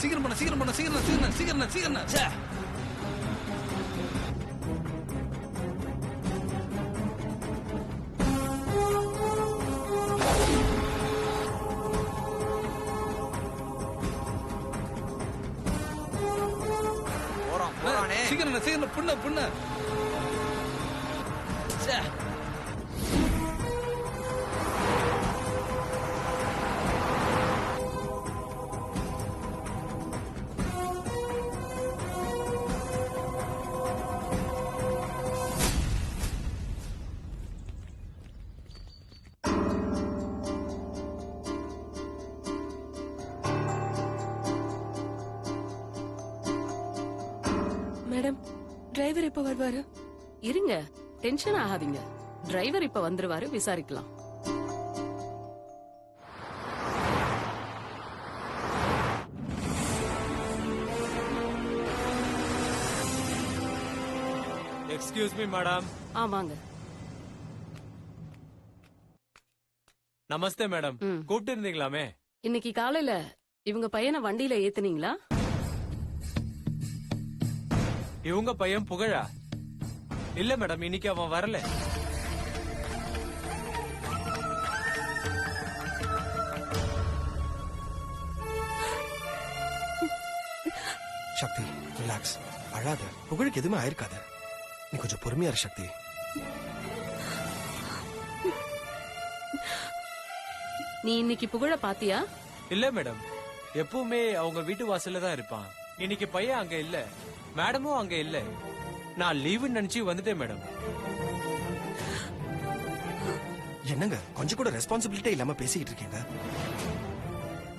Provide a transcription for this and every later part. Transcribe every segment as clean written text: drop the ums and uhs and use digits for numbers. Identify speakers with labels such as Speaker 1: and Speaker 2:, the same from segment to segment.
Speaker 1: சீக்கிரம் பண்ண சீக்கிரம் பண்ண சீக்கிரம் சீக்கிரம் சீக்கிரம் சீக்கிரம் சே சீக்கிரம் சீக்கிரம் புண்ண புண்ண
Speaker 2: மேடம், டிரைவர் எப்ப வருவாரு?
Speaker 3: இருங்க, டென்ஷன் ஆகாதீங்க. டிரைவர் இப்ப வந்துருவாரு, விசாரிக்கலாம்.
Speaker 4: Excuse me madam.
Speaker 3: ஆமாங்க.
Speaker 4: நமஸ்தே மேடம். கூப்பிட்டு இருந்தீங்களாமே.
Speaker 3: இன்னைக்கு காலையில இவங்க பையனை வண்டியில ஏத்துனீங்களா?
Speaker 4: இவங்க பையன் புகழா? இல்ல மேடம், இன்னைக்கு அவன் வரல.
Speaker 5: சக்தி, ரிலாக்ஸ், அழாத. புகழுக்கு எதுவுமே ஆயிருக்காத. நீ கொஞ்சம் பொறுமையா இரு சக்தி.
Speaker 3: நீ இன்னைக்கு புகழ பாத்தியா?
Speaker 4: இல்ல மேடம், எப்பவுமே அவங்க வீட்டு வாசல்ல தான் இருப்பான். இன்னைக்கு பையன் அங்க இல்ல, மேடமும் அங்க இல்ல. நான் லீவுன்னு நினைச்சு வந்துட்டேன் மேடம்.
Speaker 5: என்னங்க கொஞ்சம் கூட ரெஸ்பான்சிபிலிட்டி இல்லாம பேசிக்கிட்டு இருக்கீங்க?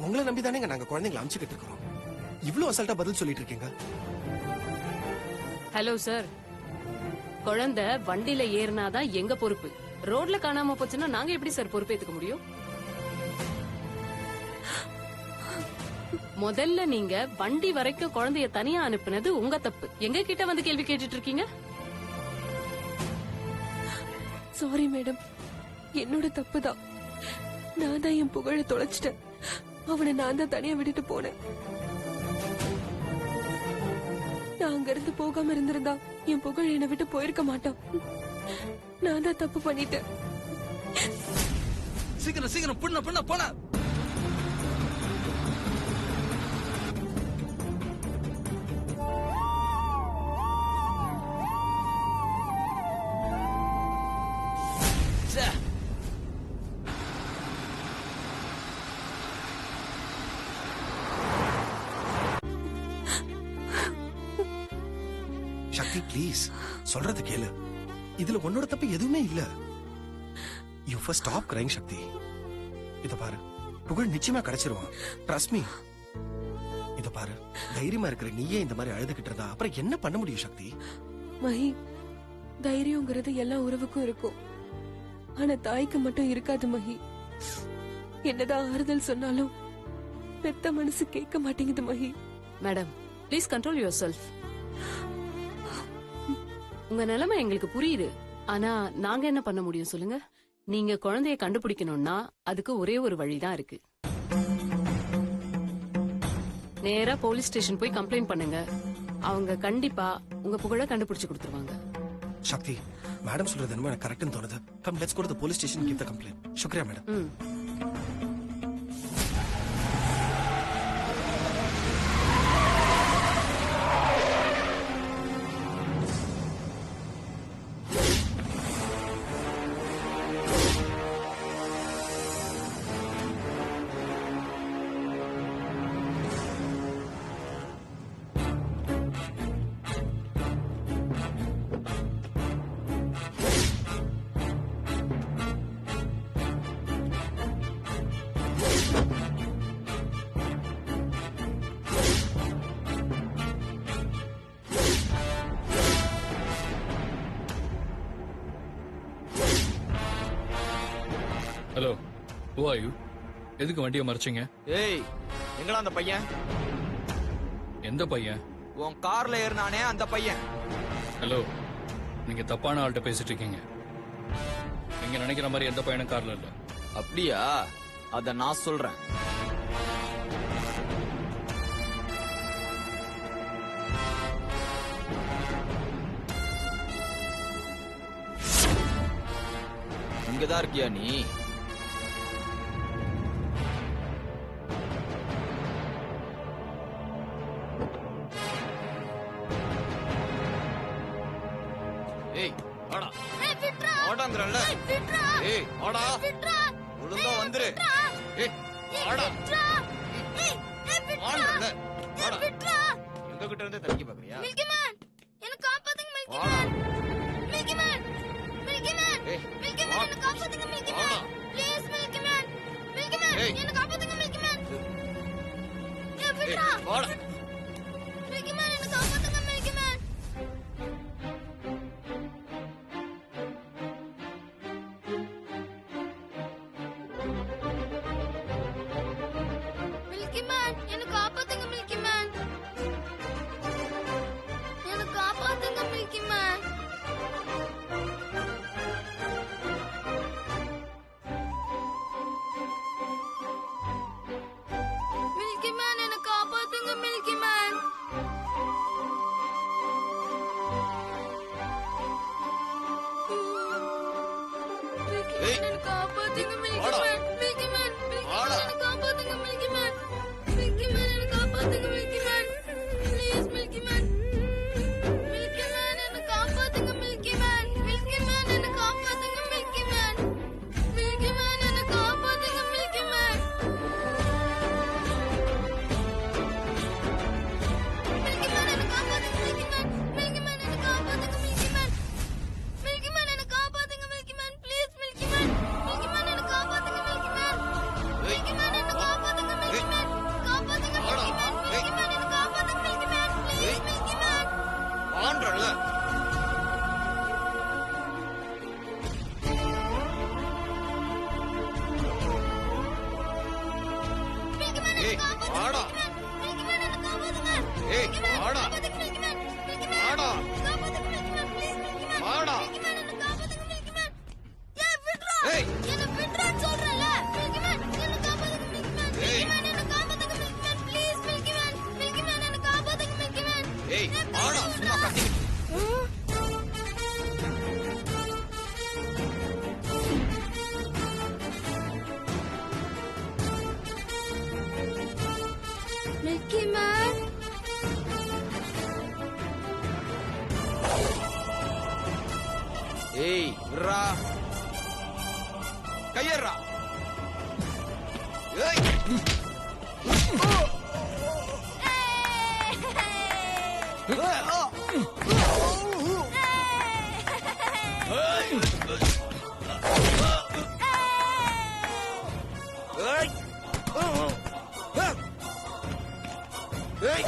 Speaker 5: உங்களை நம்பிதானே நாங்க குழந்தைங்களை அனுப்பிச்சுக்கிட்டு இருக்கோம். இவ்வளவு அசால்ட்டா பதில் சொல்லிட்டு இருக்கீங்க.
Speaker 3: ஹலோ சார், குழந்தை வண்டியில ஏறினாதான் எங்க பொறுப்பு. ரோட்ல காணாம போச்சுன்னா நாங்க எப்படி சார் பொறுப்பேத்துக்க முடியும்? முதல்ல நீங்க வண்டி வரைக்கும் குழந்தைய தனியா அனுப்புனது உங்க தப்பு. எங்க கிட்ட வந்து கேள்வி கேட்டுட்டு இருக்கீங்க?
Speaker 2: சாரி மேடம், என்னோட தப்புதான். நான் தான் என் புகழ தொலைச்சிட்டேன். அவனை நான் தான் தனியா விட்டுட்டு போனேன். நான் அங்க இருந்து போகாம இருந்திருந்தா என் புகழ் என்னை விட்டு போயிருக்க மாட்டான். நான் தான் தப்பு பண்ணிட்டேன்.
Speaker 1: சீக்கிரம் சீக்கிரம் புண்ண புண்ண போன.
Speaker 5: சக்தி ப்ளீஸ், சொல்றது கேளு. இதுல உன்னோட தப்பு எதுவுமே இல்ல. யூ ஃபர்ஸ்ட் ஸ்டாப் கிரைங் சக்தி. இத பாரு, புகழ் நிச்சயமா கிடைச்சிருவான். Trust me. இத பாரு, தைரியமா இருக்கிற நீயே இந்த மாதிரி அழுதுகிட்டு இருந்தா அப்புறம் என்ன பண்ண முடியும் சக்தி?
Speaker 2: மஹி, தைரியங்கிறது எல்லா உறவுக்கும் இருக்கும். ஆனா தாய்க்கு மட்டும் இருக்காது மஹி. என்னதான் ஆறுதல் சொன்னாலும் பெத்த மனசு கேட்க மாட்டேங்குது Mahi.
Speaker 3: Madam, please control your self. உங்க நிலைமை எங்களுக்கு புரியுது. ஆனா நாங்க என்ன பண்ண முடியும் சொல்லுங்க? நீங்க குழந்தைய கண்டுபிடிக்கணும்னா அதுக்கு ஒரே ஒரு வழிதான் இருக்கு. நேரா போலீஸ் ஸ்டேஷன் போய் கம்ப்ளைண்ட் பண்ணுங்க. அவங்க கண்டிப்பா உங்க புகழ கண்டுபிடிச்சு கொடுத்துருவாங்க.
Speaker 5: சக்தி, மேடம் சொல்றது என்னமோ எனக்கு கரெக்ட்னு தோணுது. Come let's go to the police station give the complaint. शुक्रिया madam.
Speaker 6: Hello, who are you? எதுக்கு வண்டியை மறைச்சிங்க?
Speaker 7: ஏய், எங்கடா அந்த பையன்?
Speaker 6: எந்த பையன்?
Speaker 7: உன் கார்ல ஏறினானே அந்த பையன்.
Speaker 6: ஹலோ, நீங்க தப்பான ஆள்கிட்ட பேசிட்டு இருக்கீங்க. நீங்க நினைக்கிற மாதிரி எந்த பையனும் கார்ல இல்ல.
Speaker 7: அப்படியா? அத நான் சொல்றேன். இங்கதான் இருக்கியா நீ? ஏய் வாடா. வாடாங்கறல்ல. ஏய் வாடா. ஒழுங்கா வந்துரு. ஏய் வாடா. வாடா. வாடா. எங்க கிட்ட இருந்து தப்பிக்க பாக்குறியா?
Speaker 8: எனக்கு காப்பாத்துங்க
Speaker 7: வாடா.
Speaker 8: Milky man.
Speaker 7: ஏய்
Speaker 8: மில்கி மேன்
Speaker 7: வா.
Speaker 8: எனக்கு காப்பாத்துங்க மில்கி
Speaker 7: வாடா.
Speaker 8: Man. Please milky man. Milky man
Speaker 7: ஏய்.
Speaker 8: எனக்கு காப்பாத்துங்க மில்கி மேன்.
Speaker 7: ஏய்
Speaker 8: விட்றா.
Speaker 7: வாடா.
Speaker 8: மில்கி மேன் எனக்கு காப்பாத்துங்க மில்கி மேன். மில்கி மேன் எனக்கு காப்பாத்துங்க மில்கி மேன். எனக்கு காப்பாத்துங்க மில்கி மேன். மில்கி மேன் எனக்கு காப்பாத்துங்க மில்கி மேன். மில்கி மேன்
Speaker 7: ஏய்.
Speaker 8: எனக்கு காப்பாத்துங்க மில்கி
Speaker 7: வாடா.
Speaker 8: மேன். மில்கி மேன்
Speaker 7: வாடா.
Speaker 8: எனக்கு காப்பாத்துங்க மில்கி மேன். மில்கி மேன் எனக்கு காப்பாத்துங்க milky man. Please milky man. Milky man எனக்கு காப்பாத்துங்க மில்கி மேன். மில்கி மேன் எனக்கு காப்பாத்துங்க மில்கி மேன். மில்கி மேன் எனக்கு காப்பாத்துங்க மில்கி மேன். மில்கி மேன் எனக்கு காப்பாத்துங்க மில்கி மேன். மில்கி மேன் எனக்கு காப்பாத்துங்க மில்கி மேன். மில்கி மேன் எனக்கு காப்பாத்துங்க milky man. Please milky man. Milky man எனக்கு காப்பாத்துங்க மில்கி மேன். மில்கி மேன் எனக்கு காப்பாத்துங்க மில்கி மேன். காப்பாத்துங்க
Speaker 7: வாடா.
Speaker 8: Milky man. மில்கி மேன் எனக்கு காப்பாத்துங்க milky man. Please milky man.
Speaker 7: வான்றல்ல.
Speaker 8: மில்கி மேன்
Speaker 7: ஏய்
Speaker 8: எனக்கு காப்பாத்துங்க
Speaker 7: வாடா.
Speaker 8: மில்கி மேன் எனக்கு காப்பாத்துங்க.
Speaker 7: ஏய்
Speaker 8: மில்கி மேன்
Speaker 7: வாடா.
Speaker 8: காப்பாத்துங்க மில்கி மேன். மில்கி மேன்
Speaker 7: வாடா.
Speaker 8: காப்பாத்துங்க milky man. Please milky man.
Speaker 7: வாடா.
Speaker 8: மில்கி மேன் எனக்கு காப்பாத்துங்க மில்கி மேன். ஏய் விட்றா.
Speaker 7: ஏய்.
Speaker 8: என்ன விட்றான்னு சொல்றேன்ல. மில்கி மேன் எனக்கு காப்பாத்துங்க மில்கி மேன். மில்கி
Speaker 7: ஏய்.
Speaker 8: மேன் எனக்கு காப்பாத்துங்க milky man. Please milky man. Milky man எனக்கு காப்பாத்துங்க மில்கி மேன்.
Speaker 7: ஏய் வாடா. சும்மா கத்தி.
Speaker 8: மில்கி மேன்
Speaker 7: ஏய் விட்றா. கையேறா. ஏய் ஏய் ஏய் ஏய்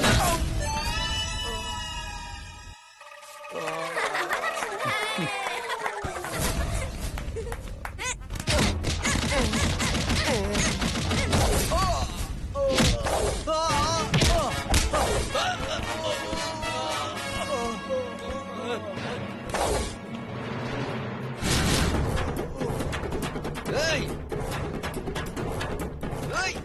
Speaker 7: ஏய் ஏய்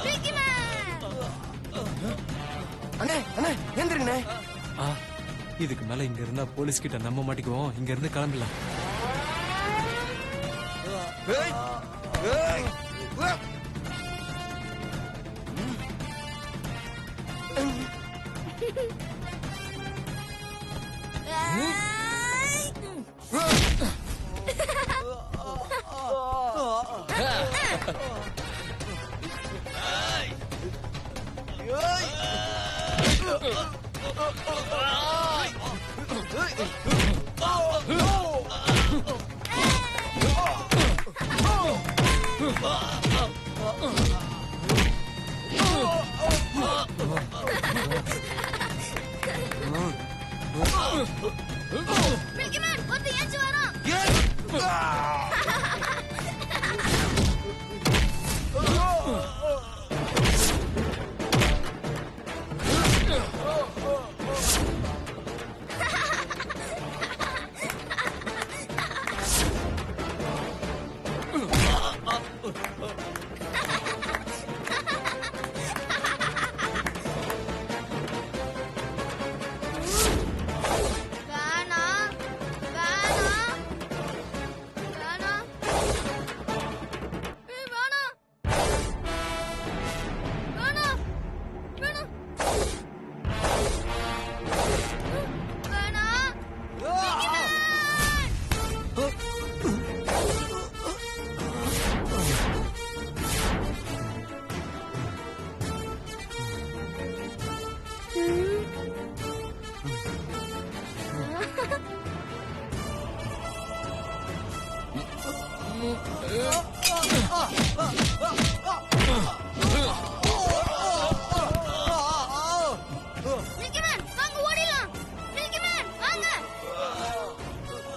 Speaker 8: மில்கி மேன்
Speaker 5: அண்ணே அண்ணே ஏந்திருங்கண்ணே.
Speaker 4: இதுக்கு மேல இங்க இருந்தா போலீஸ் கிட்ட நம்ப மாட்டிக்குவோம். இங்க இருந்து கிளம்பலாம்.
Speaker 7: ஏய் ஏய்
Speaker 8: மில்கி மேன் ஒருத்தன் ஏஞ்சி வரான்.
Speaker 7: ஏய்
Speaker 8: வேணாம் வேணாம் வேணாம் வேணாம் வேணாம் வேணாம் வேணாம் மில்கி மேன் வாங்க ஓடிடலாம் மில்கி மேன் வாங்க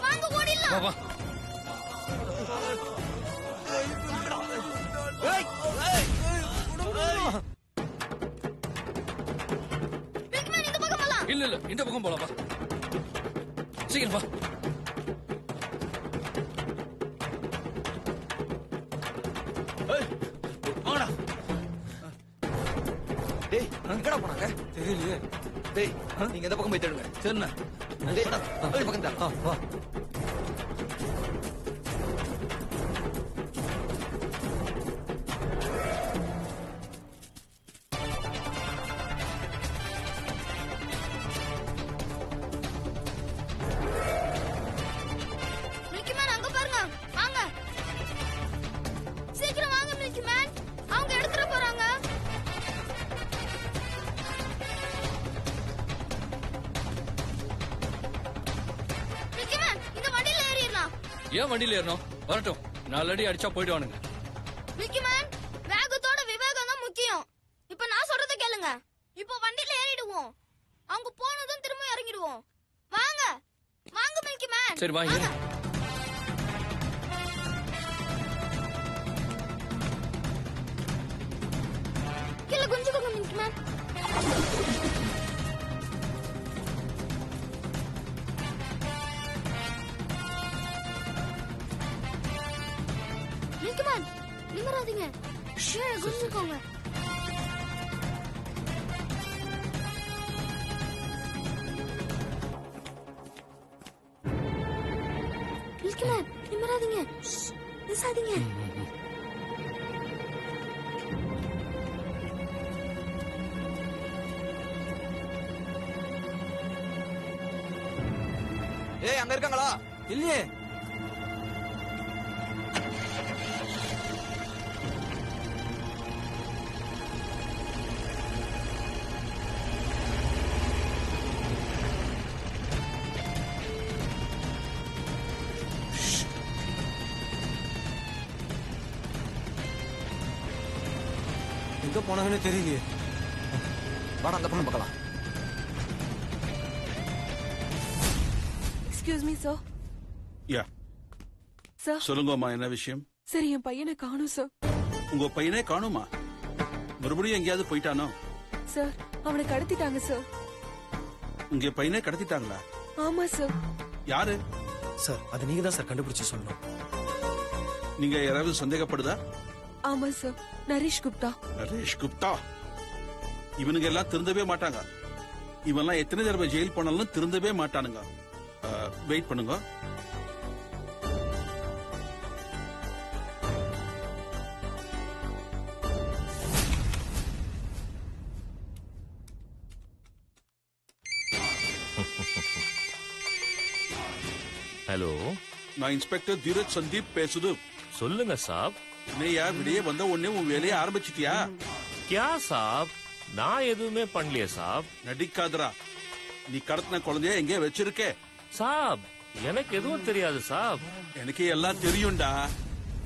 Speaker 8: வாங்க ஓடிடலாம்
Speaker 6: வா
Speaker 8: மில்கி மேன் இந்த பக்கம் வரலாம்
Speaker 6: இல்ல இல்ல இந்த பக்கம் போலாம் வா சீக்கிரம் வா
Speaker 7: வாங்கடா. டேய் எங்கடா போனாங்க?
Speaker 1: தெரியலையே.
Speaker 7: டேய் நீங்க எந்த பக்கம் போய் தேடுங்க.
Speaker 1: சரிண்ணா.
Speaker 7: டேய் இந்த பக்கம் தான்.
Speaker 1: வா.
Speaker 8: மில்கி மேன் அங்க பாருங்க வாங்க சீக்கிரம் வாங்க மில்கி மேன் அவங்க எடுத்துற போறாங்க மில்கி மேன் இந்த வண்டியில ஏறிடலாம்
Speaker 6: ஏன் வண்டியில ஏறணும் வரட்டும் 4 அடி அடிச்சா போயிடுவானுங்க
Speaker 8: மில்கி மேன் வேகத்தோட விவேகம் தான் முக்கியம் இப்ப நான் சொல்றத கேளுங்க இப்போ வண்டியில ஏறிடுவோம் அவங்க போனதும் திரும்ப இறங்கிடுவோம் வாங்க வாங்க மில்கி மேன்
Speaker 6: சரி வா ஏறு
Speaker 8: கீழே குஞ்சுக்கோங்க மில்கி மேன் மில்கி மேன் நிம்மராதீங்க கீழே குஞ்சுக்கோங்க மில்கி மேன் நிம்மராதீங்க பேசாதீங்க
Speaker 7: ஏய் அங்க இருக்காங்களா?
Speaker 1: இல்லையே. எங்க போனாங்கன்னு தெரியலையே.
Speaker 7: வாடா அந்த பக்கம் பார்க்கலாம்.
Speaker 2: Excuse me sir.
Speaker 9: Yeah
Speaker 2: sir
Speaker 9: சொல்லுங்கம்மா என்ன விஷயம்?
Speaker 2: சார் என் பையனை காணோம் சார்.
Speaker 9: உங்க பையனே காணுமா? மறுபடியும் எங்கேயாவது போயிட்டானோ?
Speaker 2: சார் அவனை கடத்திட்டாங்க சார்.
Speaker 9: உங்க பையனே கடத்திட்டாங்களா?
Speaker 2: ஆமா சார்.
Speaker 9: யாரு?
Speaker 5: சார் அதை நீங்க தான் சார் கண்டுபிடிச்சு சொல்லணும்.
Speaker 9: நீங்க யாராவது சந்தேகப்படுதா?
Speaker 2: ஆமா சார் நரேஷ் குப்தா.
Speaker 9: நரேஷ் குப்தா இவனுங்க எல்லாம் திருந்தவே மாட்டாங்க. இவன்லாம் எத்தனை தடவை ஜெயில் போனாலும் திருந்தவே மாட்டானுங்க. வெயிட் பண்ணுங்க.
Speaker 10: ஹலோ,
Speaker 9: நான் இன்ஸ்பெக்டர் தீரஜ் சந்தீப் பேசுது.
Speaker 10: சொல்லுங்க சாப்.
Speaker 9: என்னையா விடிய வந்த உடனே உன் வேலையை ஆரம்பிச்சிட்டியா?
Speaker 10: கியா சாப்? நான் எதுவுமே பண்ணலையே சாப்.
Speaker 9: நடிக்காதரா. நீ கடத்தின குழந்தைய எங்கே வச்சிருக்க?
Speaker 10: சாப் எனக்கு எதுவும் தெரியாது சாப்.
Speaker 9: எனக்கு எல்லாம் தெரியும்டா.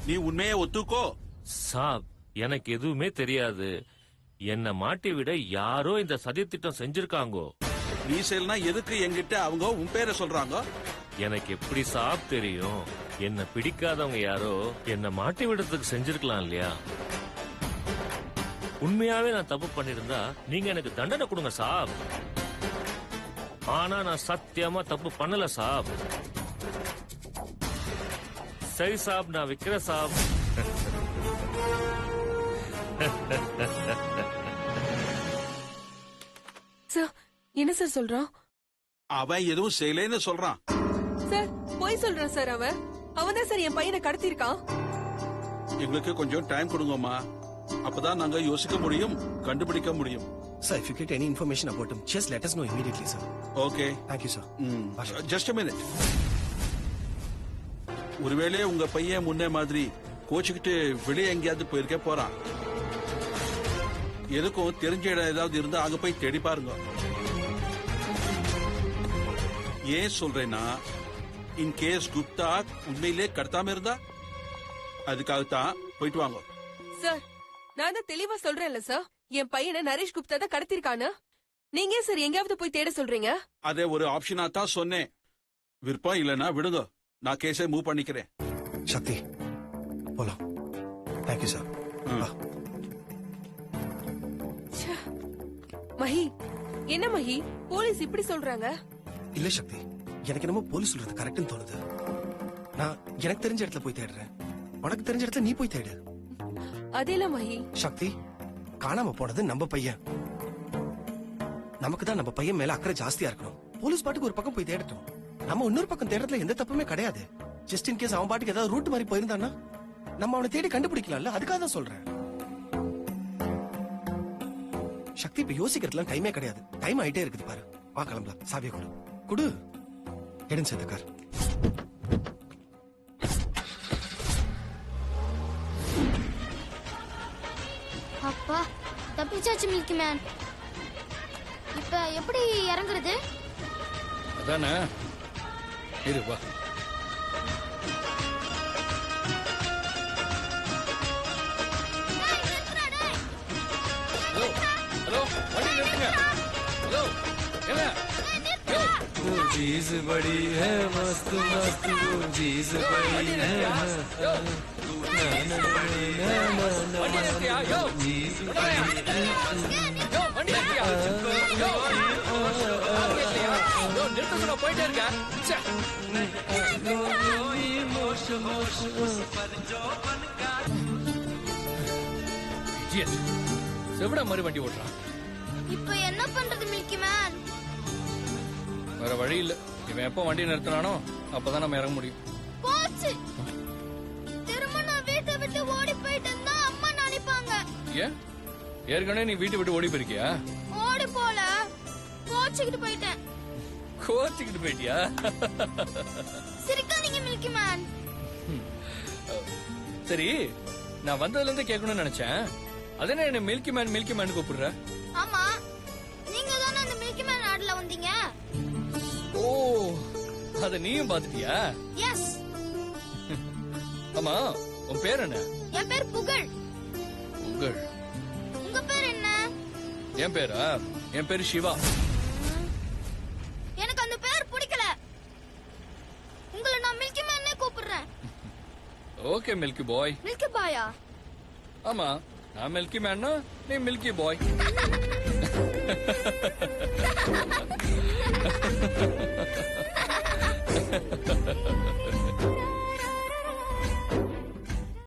Speaker 9: நீ உண்மையை ஒத்துக்கோ.
Speaker 10: சாப் எனக்கு எதுவுமே தெரியாது. என்ன மாட்டி விட யாரோ இந்த சதித்திட்டம் செஞ்சிருக்காங்கோ.
Speaker 9: நீ செய்யலனா எதுக்கு என்கிட்ட அவங்க உன் பேரை சொல்றாங்க?
Speaker 10: எனக்கு எப்படி சாப் தெரியும்? என்ன பிடிக்காதவங்க யாரோ என்ன மாட்டி விடுறதுக்கு செஞ்சிருக்கலாம் இல்லையா? உண்மையாவே நான் தப்பு பண்ணிருந்தா நீங்க எனக்கு தண்டனை கொடுங்க சாப். ஆனா நான் சத்தியமா தப்பு பண்ணல சாப். சரி சாப் நான் வைக்கிறேன் சாப்.
Speaker 2: சார் என்ன சார் சொல்றான்?
Speaker 9: அவன் எதுவும் செய்யலைன்னு சொல்றான்.
Speaker 2: சார் போய் சொல்றான் சார். அவன் தான் சார் என் பையனை கடத்திருக்கான்.
Speaker 9: எங்களுக்கு கொஞ்சம் டைம் கொடுங்கம்மா, அப்பதான் நாங்க யோசிக்க முடியும், கண்டுபிடிக்க முடியும்.
Speaker 5: Sir, if you get any information about him, just let us know immediately, sir.
Speaker 9: Okay.
Speaker 5: Thank you, sir.
Speaker 9: Just a minute. ஒருவேளை உங்க பையன் முன்னே மாதிரி கோச்சுக்கிட்டு வெளியே எங்கேயாவது போயிருக்க போறான். எதுக்கும் தெரிஞ்ச இடம் ஏதாவது இருந்தா அங்க போய் தேடி பாருங்க. ஏன் சொல்றேன்னா, இன் கேஸ் குப்தா உண்மையிலே கடத்தாம இருந்தா அதுக்காகத்தான் போயிட்டு வாங்க.
Speaker 2: சார் நான் தான் தெளிவா சொல்றேன்ல சார், என் பையனை நரேஷ் குப்தா தான் கடத்திருக்கானு. நீங்க சார் எங்கேயாவது போய் தேட சொல்றீங்க?
Speaker 9: அதே ஒரு ஆப்ஷனா தான் சொன்னேன். விருப்பம் இல்லைன்னா விடுங்க, நான் கேஸை மூவ் பண்ணிக்கிறேன்.
Speaker 5: சக்தி போலாம். Thank you sir.
Speaker 2: மஹி என்ன மஹி போலீஸ் இப்படி சொல்றாங்க?
Speaker 5: இல்ல சக்தி, எனக்கு என்னமோ போலீஸ் சொல்றது கரெக்ட்னு தோணுது. நான் எனக்கு தெரிஞ்ச இடத்துல போய் தேடுறேன், உனக்கு தெரிஞ்ச இடத்துல நீ போய் தேடு.
Speaker 2: அதேல மஹி.
Speaker 5: சக்தி, காணாம போனது நம்ம பையன். நமக்கு தான் நம்ம பையன் மேல அக்கறை ஜாஸ்தியா இருக்கணும். போலீஸ் பாட்டுக்கு ஒரு பக்கம் போய் தேடட்டும், நம்ம இன்னொரு பக்கம் தேடுறதுல எந்த தப்புமே கிடையாது. ஜஸ்ட் இன் கேஸ் அவன் பாட்டுக்கு ஏதாவது ரூட் மாதிரி போயிருந்தானா நம்ம அவனை தேடி கண்டுபிடிக்கலாம்ல, அதுக்காக தான் சொல்றேன். சக்தி, இப்ப யோசிக்கிறதுலாம் டைமே கிடையாது. டைம் ஆயிட்டே இருக்குது பாரு. வா கிளம்பலாம். சாவியை கொடு குடு. எடுன்னு சேர்ந்த கார்.
Speaker 8: அப்பா தப்பிச்சாச்சு மில்கி மேன். இப்ப எப்படி இறங்குறது?
Speaker 6: அதானே, இரு வா. ஹலோ ஹலோ, வண்டி நிறுத்துங்க. ஹலோ என்ன?
Speaker 4: वो चीज बड़ी है मस्त मस्त, वो चीज बड़ी है मस्त.
Speaker 6: வண்டி நிறுத்தியா? யோ வண்டி நிறுத்தியா? நிறுத்த சொன்னா போயிட்டே இருக்க. செவிட மாதிரி வண்டி ஓட்டுறான்.
Speaker 8: இப்ப என்ன பண்றது மில்கி மேன்?
Speaker 6: வேற வழி இல்ல. இவன் எப்ப வண்டி நிறுத்தினானோ அப்பதான் நம்ம இறங்க முடியும்.
Speaker 8: போச்சு. திரும்ப நான் வீட்டை விட்டு ஓடி போயிட்டேன்னா அம்மா நினைப்பாங்க.
Speaker 6: ஏன் ஏற்கனவே நீ வீட்டை விட்டு ஓடி போயிருக்கியா?
Speaker 8: ஓடி போல, கோச்சிக்கிட்டு போயிட்டேன்.
Speaker 6: கோச்சிக்கிட்டு போயிட்டியா?
Speaker 8: சிரிக்காதீங்க மில்கி மேன்.
Speaker 6: சரி, நான் வந்ததுல இருந்து கேட்கணும்னு நினைச்சேன். அதே என்ன மில்கி மேன் கூப்பிடுற?
Speaker 8: ஆமா, நீங்க தானே அந்த மில்கி மேன் ஆட்ல வந்தீங்க.
Speaker 6: ஓ, அத நீயும் பாத்துட்டியா?
Speaker 8: எஸ்.
Speaker 6: ஆமா, உன் பேர் என்ன?
Speaker 8: என் பேர் புகழ்.
Speaker 6: புகழ்.
Speaker 8: உங்க பேர் என்ன?
Speaker 6: என் பேரா? என் பேரு சிவா.
Speaker 8: எனக்கு அந்த பேர் பிடிக்கல. உங்களை நான் மில்கி மேன்னே கூப்பிடுறேன்.
Speaker 6: ஓகே மில்கி பாய்.
Speaker 8: மில்கி பாயா?
Speaker 6: ஆமா, நான் மில்கி மேன்னா நீ மில்கி பாய்.